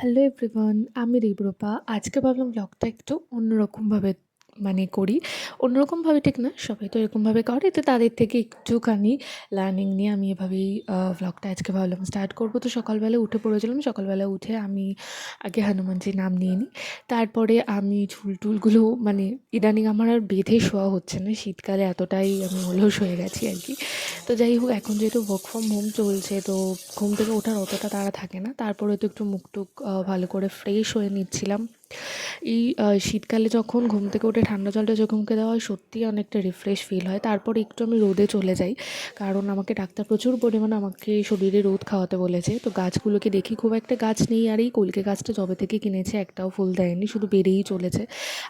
Hello everyone, আমি ঋব্রপা। আজকে ভাবলাম ব্লগটা একটু অন্যরকমভাবে করি। অন্যরকমভাবে ঠিক না, সবাই তো এরকমভাবে করে। তো তাদের থেকে একটুখানি লার্নিং নিয়ে আমি এভাবেই ব্লগটা আজকে ভাবলাম স্টার্ট করব। তো সকালবেলা উঠে পড়েছিলাম। সকালবেলা উঠে আমি আগে হনুমানজির নাম নিয়ে নিই। তারপরে আমি চুল-টুলগুলো ইদানিং আমার আর বেঁধে শোয়া হচ্ছে না। শীতকালে এতটাই আমি অলস হয়ে গেছি আরকি। তো যাই হোক, এখন যেহেতু ওয়ার্ক ফ্রম হোম চলছে, তো ঘুম থেকে ওঠার অতটা তাড়া থাকে না। তারপরে তো একটু মুখ-টুক ভালো করে ফ্রেশ হয়ে নিচ্ছিলাম। এই শীতকালে যখন ঘুম থেকে উঠে ঠান্ডা জলটা চোখে মুখে দেওয়া হয়, সত্যিই অনেকটা রিফ্রেশ ফিল হয়। তারপরে একটু আমি রোদে চলে যাই, কারণ আমাকে ডাক্তার প্রচুর পরিমাণে আমাকে শরীরে রোদ খাওয়াতে বলেছে। তো গাছগুলোকে দেখি, খুব একটা গাছ নেই। আর এই কলকে গাছটা যবে থেকে কিনেছে একটাও ফুল দেয়নি, শুধু বেড়েই চলেছে।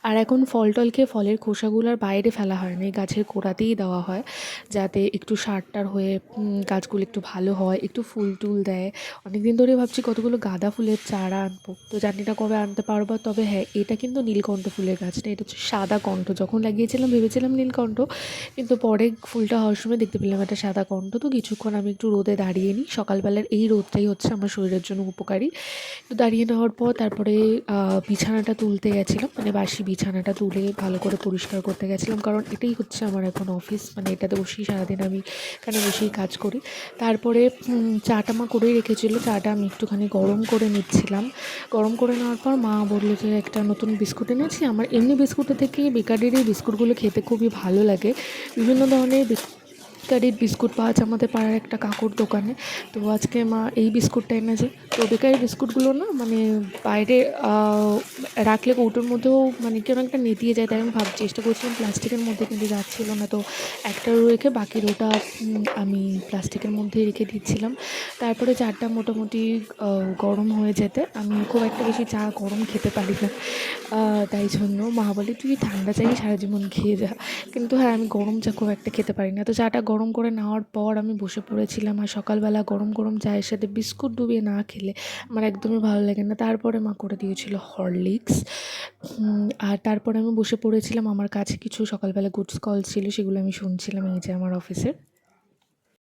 আর এখন ফল টল খেয়ে ফলের খোসাগুলো আর বাইরে ফেলা হয় না, এই গাছের গোড়াতেই দেওয়া হয়, যাতে একটু সার-টার হয়ে গাছগুলো একটু ভালো হয়, একটু ফুল টুল দেয়। অনেকদিন ধরে ভাবছি কতগুলো গাঁদা ফুলের চারা আনবো, তো জানি না কবে আনতে পারবো। তবে হ্যাঁ, এটা কিন্তু নীলকণ্ঠ ফুলের গাছ না, এটা হচ্ছে সাদা কণ্ঠ। যখন লাগিয়েছিলাম ভেবেছিলাম নীলকণ্ঠ, কিন্তু পরে ফুলটা হওয়ার সময় দেখতে পেলাম এটা সাদা কণ্ঠ। তো কিছুক্ষণ আমি একটু রোদে দাঁড়িয়ে নিই। সকালবেলার এই রোদটাই হচ্ছে আমার শরীরের জন্য উপকারী। তো দাঁড়িয়ে নেওয়ার পর তারপরে বিছানাটা তুলতে গেছিলাম, বাসি বিছানাটা তুলে ভালো করে পরিষ্কার করতে গেছিলাম, কারণ এটাই হচ্ছে আমার এখন অফিস। এটাতে বসেই সারাদিন আমি এখানে বসেই কাজ করি। তারপরে চাটা মা করেই রেখেছিলো, চাটা আমি একটুখানি গরম করে নিচ্ছিলাম। গরম করে নেওয়ার পর মা বললো যে একটা নতুন বিস্কুট এনেছি। আমার এমনি বিস্কুটের থেকে বেকারির এই বিস্কুটগুলো খেতে খুবই ভালো লাগে। বিভিন্ন ধরনের বেকারির বিস্কুট পাওয়া যায় আমাদের পাড়ার একটা কাকুর দোকানে। তো আজকে মা এই বিস্কুটটা এনেছে। তো বেকারি বিস্কুটগুলো না বাইরে রাখলে কৌটোর মধ্যেও কেমন একটা নেতিয়ে যায়, তাই আমি চেষ্টা করছিলাম প্লাস্টিকের মধ্যে, কিন্তু যাচ্ছিল না। তো একটা রো রেখে বাকি রোটা আমি প্লাস্টিকের মধ্যেই রেখে দিচ্ছিলাম। তারপরে চাটা মোটামুটি গরম হয়ে যেতে, আমি খুব একটা বেশি চা গরম খেতে পারি না, তাই জন্য মা বলে তুই ঠান্ডা চাই সারা জীবন খেয়ে যা। কিন্তু হ্যাঁ, আমি গরম চা খুব একটা খেতে পারি না। তো চাটা গরম করে নেওয়ার পর আমি বসে পড়েছিলাম। আর সকালবেলা গরম গরম চায়ের সাথে বিস্কুট ডুবিয়ে না খেলে আমার একদমই ভালো লাগে না। তারপরে মা করে দিয়েছিল হরলিক্স। আর তারপরে আমি বসে পড়েছিলাম। আমার কাছে কিছু সকালবেলা গুডস কল ছিল, সেগুলো আমি শুনছিলাম, এই যে আমার অফিসের।